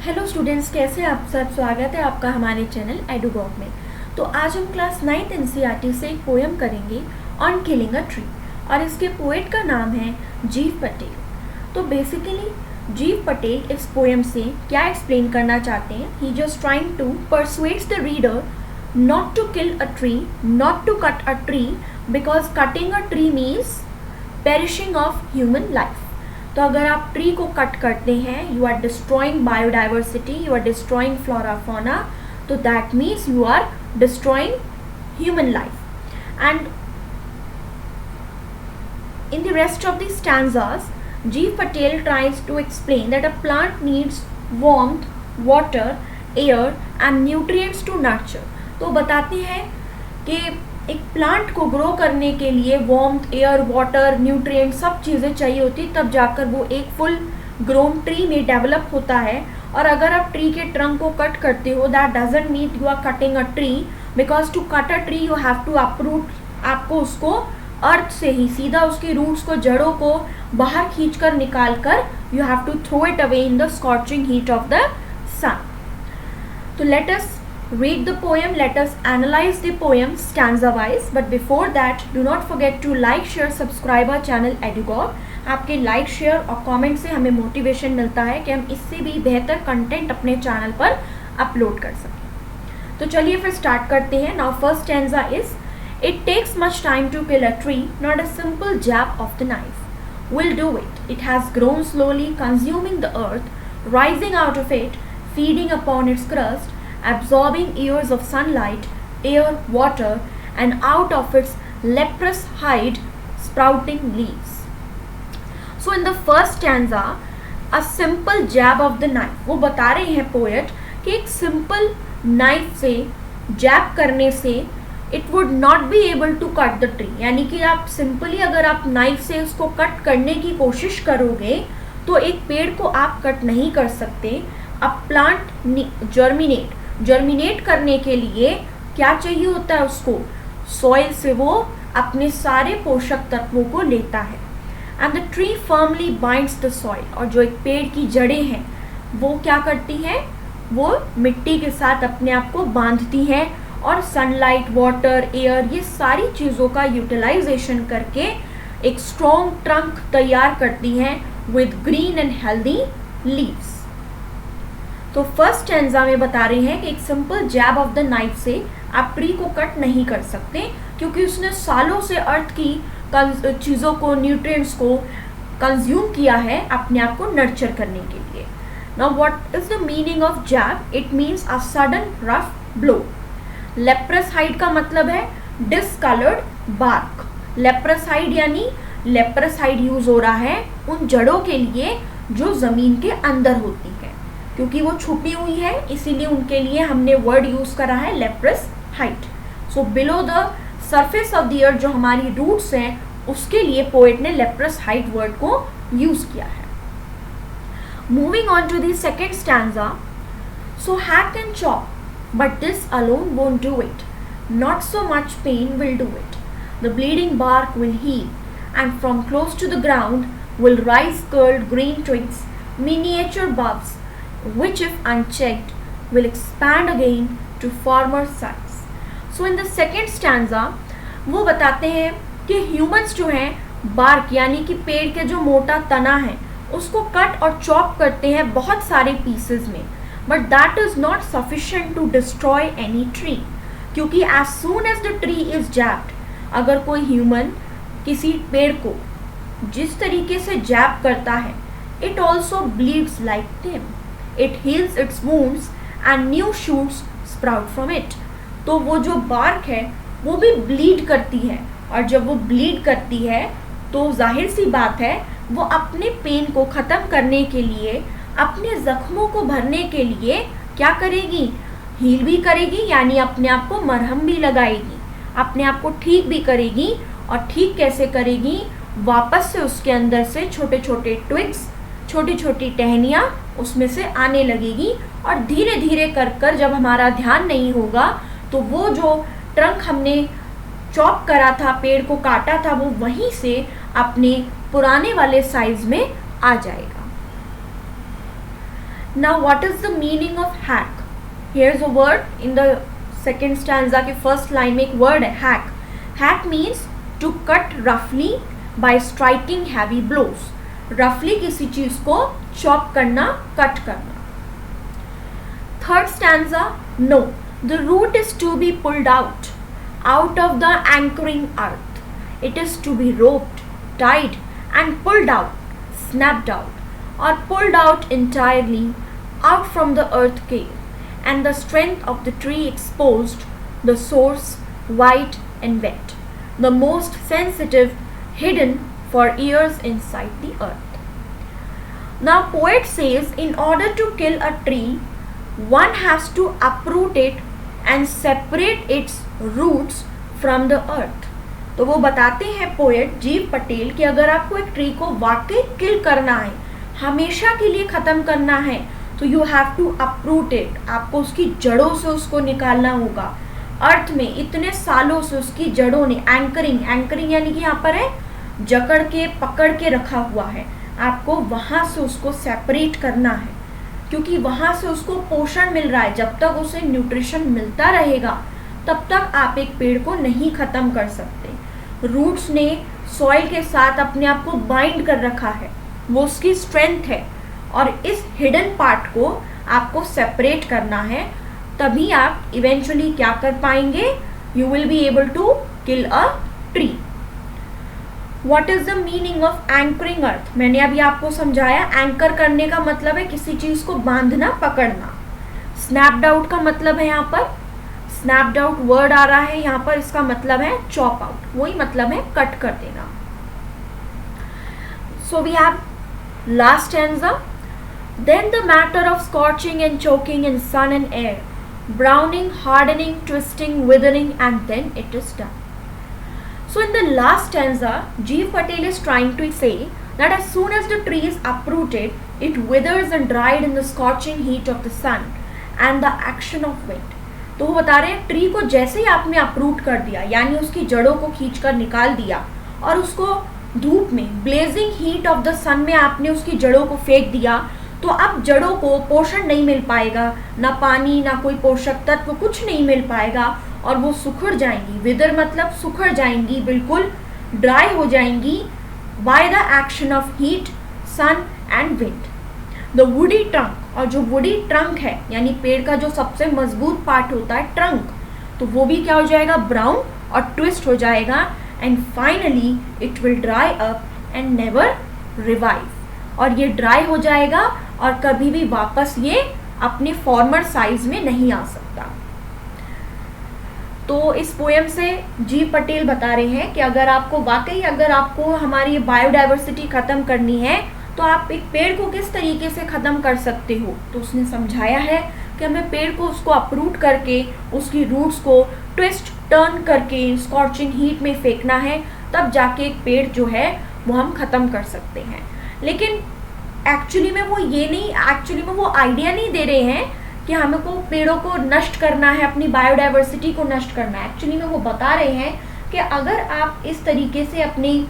Hello students, कैसे आप सब। स्वागत है आपका हमारे चैनल एडुगॉग में। तो आज हम क्लास 9th एनसीईआरटी से एक पोएम करेंगे ऑन किलिंग अ ट्री और इसके पोएट का नाम है जीव पटेल। तो बेसिकली जीव पटेल इस पोएम से क्या एक्सप्लेन करना चाहते हैं, he just trying to persuades the reader not to kill a tree, not to cut a tree, because cutting a tree means perishing of human life. तो अगर आप ट्री को कट करते हैं, you are destroying biodiversity, you are destroying flora fauna, तो that means you are destroying human life. And in the rest of the stanzas, G. Patel tries to explain that a plant needs warmth, water, air and nutrients to nurture. तो बताते हैं कि एक plant को grow करने के लिए warmth, air, water, nutrient सब चीज़ें चाहिए होती, तब जाकर वो एक फुल ग्रोन ट्री में डेवलप होता है. और अगर आप ट्री के ट्रंक को कट करते हो, that doesn't mean you are cutting a tree, because to cut a tree you have to uproot. आपको उसको अर्थ से ही सीधा उसके रूट्स को, जड़ों को बाहर खींचकर निकाल कर you have to throw it away in the scorching heat of the sun. तो let us read the poem, let us analyze the poem stanza wise, but before that do not forget to like, share, subscribe our channel EduGov. आपके like, share और comment से हमें motivation मिलता है कि हम इससे भी बेहतर कंटेंट अपने चैनल पर अपलोड कर सकें. तो चलिए फिर स्टार्ट करते हैं. Now first stanza is, it takes much time to kill a tree, not a simple jab of the knife will do it. It has grown slowly, consuming the earth, rising out of it, feeding upon its crust, absorbing years of sunlight, air, water, and out of its leprous hide sprouting leaves. So in the first stanza, a simple jab of the knife, वो बता रहे हैं poet कि एक simple knife से जैब करने से it would not be able to cut the tree. यानी कि आप सिंपली अगर आप नाइफ से उसको कट करने की कोशिश करोगे तो एक पेड़ को आप कट नहीं कर सकते. अब प्लांट जर्मिनेट करने के लिए क्या चाहिए होता है उसको, सॉइल से वो अपने सारे पोषक तत्वों को लेता है. And the tree firmly binds the soil, और जो एक पेड़ की जड़ें हैं वो क्या करती हैं, वो मिट्टी के साथ अपने आप को बांधती हैं और सनलाइट, वाटर, एयर, ये सारी चीज़ों का यूटिलाइजेशन करके एक स्ट्रॉन्ग ट्रंक तैयार करती हैं with green and healthy leaves. तो फर्स्ट स्टैंजा में बता रहे हैं कि एक simple jab of the knife से आप ट्री को कट नहीं कर सकते, क्योंकि उसने सालों से अर्थ की चीज़ों को, न्यूट्रिएंट्स को कंज्यूम किया है अपने आप को नर्चर करने के लिए. Now what is the meaning of jab? It means a sudden rough blow. Leprous hide का मतलब है डिसकलर्ड बार्क. लेप्रस हाइड यानी लेप्रस हाइड यूज हो रहा है उन जड़ों के लिए जो ज़मीन के अंदर होती है, क्योंकि वो छुपी हुई है, इसीलिए उनके लिए हमने वर्ड यूज करा है leprous hide. So below the surface of the earth जो हमारी रूट्स हैं, उसके लिए पोएट ने लेप्रस हाइट वर्ड को यूज किया है. Moving on to the second stanza. So hack and chop, but this alone won't do it, not so much pain will do it. The bleeding bark will heal, and from close to the ground will rise curled green twigs, miniature buds, which if unchecked will expand again to former size. So in the second stanza वो बताते हैं कि humans जो हैं bark यानी कि पेड़ के जो मोटा तना है उसको कट और चॉप करते हैं बहुत सारे पीसेस में, but that is not sufficient to destroy any tree, क्योंकि as soon as the tree is jabbed, अगर कोई ह्यूमन किसी पेड़ को जिस तरीके से जैब करता है, it also bleeds like them, it heals its wounds and new shoots sprout from it. तो वो जो बार्क है वो भी ब्लीड करती है, और जब वो ब्लीड करती है तो जाहिर सी बात है वो अपने पेन को ख़त्म करने के लिए, अपने ज़ख्मों को भरने के लिए क्या करेगी, हील भी करेगी, यानी अपने आप को मरहम भी लगाएगी, अपने आप को ठीक भी करेगी. और ठीक कैसे करेगी, वापस से उसके अंदर से छोटे छोटे ट्विग्स, छोटी छोटी टहनियाँ उसमें से आने लगेगी, और धीरे धीरे कर कर जब हमारा ध्यान नहीं होगा तो वो जो ट्रंक हमने चॉप करा था, पेड़ को काटा था, वो वहीं से अपने पुराने वाले साइज में आ जाएगा. Now what is the meaning of hack? Here's a word in the second stanza के first line में एक word है hack. Hack means to cut roughly by striking heavy blows. Roughly किसी चीज को chop करना, cut करना. Third stanza, no, the root is to be pulled out of the anchoring earth. It is to be roped, tied and pulled out, snapped out or pulled out entirely out from the earth cave, and the strength of the tree exposed, the source white and wet, the most sensitive hidden for years inside the earth. Now poet says in order to kill a tree, one has to uproot it and separate its roots from the earth. तो वो बताते हैं poet जीव पटेल कि अगर आपको एक tree को वाकई किल करना है, हमेशा के लिए ख़त्म करना है, तो you have to uproot it. आपको उसकी जड़ों से उसको निकालना होगा. अर्थ में इतने सालों से उसकी जड़ों ने एंकरिंग यानी कि यहाँ पर है जकड़ के पकड़ के रखा हुआ है. आपको वहाँ से उसको सेपरेट करना है, क्योंकि वहाँ से उसको पोषण मिल रहा है. जब तक उसे न्यूट्रिशन मिलता रहेगा तब तक आप एक पेड़ को नहीं ख़त्म कर सकते. रूट्स ने सॉइल के साथ अपने आप को बाइंड कर रखा है, वो उसकी स्ट्रेंथ है, और इस हिडन पार्ट को आपको सेपरेट करना है. तभी आप इवेंचुअली क्या कर पाएंगे, you will be able to kill a tree. What is the meaning of anchoring earth? मैंने अभी आपको समझाया. एंकर करने का मतलब है किसी चीज को बांधना, पकड़ना. स्नैप्ड आउट का मतलब है, यहाँ पर स्नैप्ड आउट वर्ड आ रहा है यहाँ पर, इसका मतलब है चॉप आउट. वही मतलब है कट कर देना. So we have last stanza. Then the matter of scorching and choking in sun and air, browning, hardening, twisting, withering, and then it is done. So in the last stanza, Jeev Patel is trying to say that as soon as the tree is uprooted, it withers and dried in the scorching heat of the sun and the action of wind. तो वो बता रहे हैं tree को जैसे ही आपने अप्रूट कर दिया, यानी उसकी जड़ों को खींचकर निकाल दिया और उसको धूप में, ब्लेजिंग हीट ऑफ द सन में आपने उसकी जड़ों को फेंक दिया, तो अब जड़ों को पोषण नहीं मिल पाएगा, ना पानी ना कोई पोषक तत्व, कुछ नहीं मिल पाएगा और वो सुखड़ जाएंगी. विदर मतलब सुखड़ जाएंगी, बिल्कुल ड्राई हो जाएंगी by the action of heat, sun and wind. The woody trunk, और जो वुडी ट्रंक है यानी पेड़ का जो सबसे मजबूत पार्ट होता है ट्रंक, तो वो भी क्या हो जाएगा, ब्राउन और ट्विस्ट हो जाएगा. And finally it will dry up and never revive. और ये ड्राई हो जाएगा और कभी भी वापस ये अपने फॉर्मर साइज में नहीं आ सकता. तो इस पोएम से जीव पटेल बता रहे हैं कि अगर आपको वाकई, अगर आपको हमारी बायोडाइवर्सिटी ख़त्म करनी है तो आप एक पेड़ को किस तरीके से ख़त्म कर सकते हो. तो उसने समझाया है कि हमें पेड़ को उसको अपरूट करके उसकी रूट्स को ट्विस्ट टर्न करके स्कॉर्चिंग हीट में फेंकना है, तब जाके एक पेड़ जो है वो हम ख़त्म कर सकते हैं. लेकिन एक्चुअली में वो आइडिया नहीं दे रहे हैं कि हमको पेड़ों को नष्ट करना है, अपनी बायोडाइवर्सिटी को नष्ट करना है. एक्चुअली में वो बता रहे हैं कि अगर आप इस तरीके से अपनी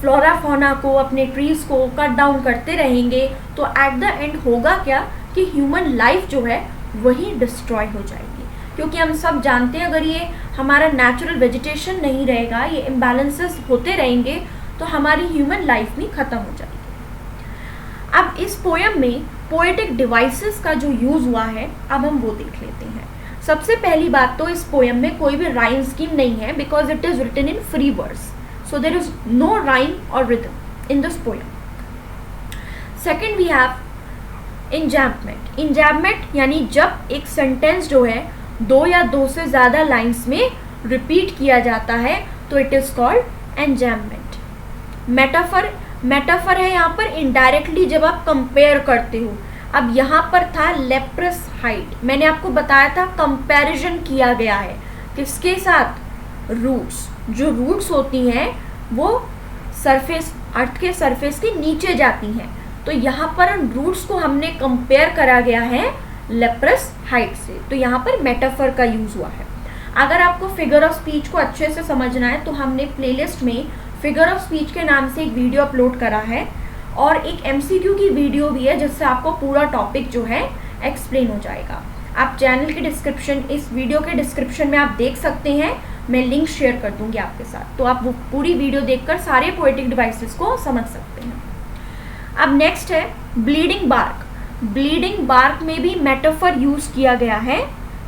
फ्लोरा फौना को, अपने ट्रीज़ को कट डाउन करते रहेंगे तो एट द एंड होगा क्या कि ह्यूमन लाइफ जो है वही डिस्ट्रॉय हो जाएगी. क्योंकि हम सब जानते हैं अगर ये हमारा नेचुरल वेजिटेशन नहीं रहेगा, ये इम्बैलेंसेस होते रहेंगे, तो हमारी ह्यूमन लाइफ भी ख़त्म हो जाएगी. अब इस पोएम में पोएटिक डिवाइसेस का जो यूज़ हुआ है, अब हम वो देख लेते हैं. सबसे पहली बात तो इस पोएम में कोई भी राइम स्कीम नहीं है, because it is written in free verse. So there is no rhyme or rhythm in this poem. Second we have enjambment. Enjambment यानी जब एक सेंटेंस जो है दो या दो से ज़्यादा लाइन्स में रिपीट किया जाता है तो it is called enjambment. Metaphor है यहाँ पर इनडायरेक्टली जब आप कंपेयर करते हो. अब यहाँ पर था लेप्रस हाइड, मैंने आपको बताया था कंपैरिजन किया गया है किसके साथ, रूट्स. जो रूट्स होती हैं वो सरफेस, अर्थ के सरफेस के नीचे जाती हैं, तो यहाँ पर उन रूट्स को हमने कंपेयर करा गया है लेप्रस हाइट से. तो यहाँ पर मेटाफर का यूज़ हुआ है. अगर आपको फिगर ऑफ स्पीच को अच्छे से समझना है तो हमने प्लेलिस्ट में फिगर ऑफ स्पीच के नाम से एक वीडियो अपलोड करा है, और एक MCQ की वीडियो भी है जिससे आपको पूरा टॉपिक जो है एक्सप्लेन हो जाएगा। आप चैनल के डिस्क्रिप्शन, इस वीडियो के डिस्क्रिप्शन में आप देख सकते हैं, मैं लिंक शेयर कर दूंगी आपके साथ, तो आप वो पूरी वीडियो देखकर सारे पोएटिक डिवाइसेस को समझ सकते हैं। अब नेक्स्ट है ब्लीडिंग बार्क। ब्लीडिंग बार्क में भी मेटाफर यूज़ किया गया है।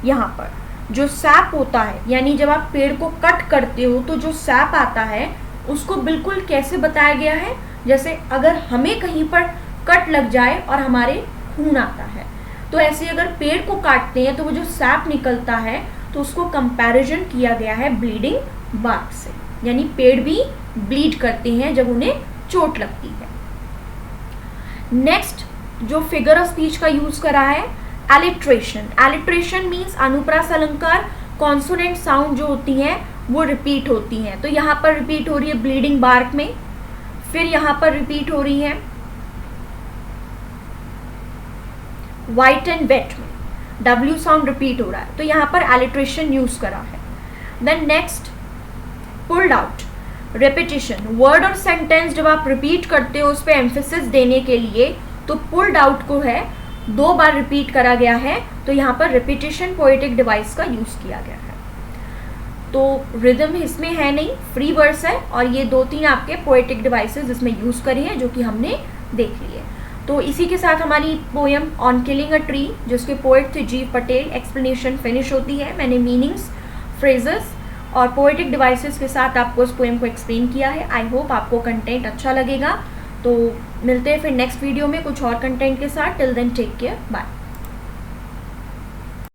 यहाँ पर जो सैप होता है, यानी जब आप पेड़ को कट करते हो तो जो सैप आता है उसको बिल्कुल कैसे बताया गया है, जैसे अगर हमें कहीं पर कट लग जाए और हमारे खून आता है, तो ऐसे अगर पेड़ को काटते हैं तो वो जो सैप निकलता है तो उसको कंपैरिजन किया गया है ब्लीडिंग बार्क से, यानी पेड़ भी ब्लीड करते हैं जब उन्हें चोट लगती है। नेक्स्ट जो फिगर ऑफ स्पीच का यूज करा है, एलिट्रेशन। एलिट्रेशन मीन्स अनुप्रास अलंकार, कॉन्सोनेंट साउंड जो होती हैं वो रिपीट होती हैं। तो यहाँ पर रिपीट हो रही है ब्लीडिंग बार्क में, फिर यहाँ पर रिपीट हो रही है वाइट एंड वेट में, W साउंड रिपीट हो रहा है, तो यहाँ पर एलिट्रेशन यूज करा है। Then next pulled out, repetition. Word और सेंटेंस जब आप रिपीट करते हो उस पर एम्फेसिस देने के लिए, तो पुल्ड आउट को है 2 बार रिपीट करा गया है, तो यहाँ पर रिपीटेशन पोएटिक डिवाइस का यूज किया गया है। तो रिदम इसमें है नहीं, फ्री वर्स है, और ये 2-3 आपके पोएटिक डिवाइसेस इसमें यूज करी हैं जो कि हमने देख लिए। तो इसी के साथ हमारी poem on killing a tree, जिसके पोएट थे जीव पटेल, एक्सप्लेनेशन फिनिश होती है। मैंने मीनिंग्स, फ्रेजेस और पोएटिक डिवाइसेस के साथ आपको इस पोएम को एक्सप्लेन किया है। आई होप आपको कंटेंट अच्छा लगेगा। तो मिलते हैं फिर नेक्स्ट वीडियो में कुछ और कंटेंट के साथ। Till then take care, bye.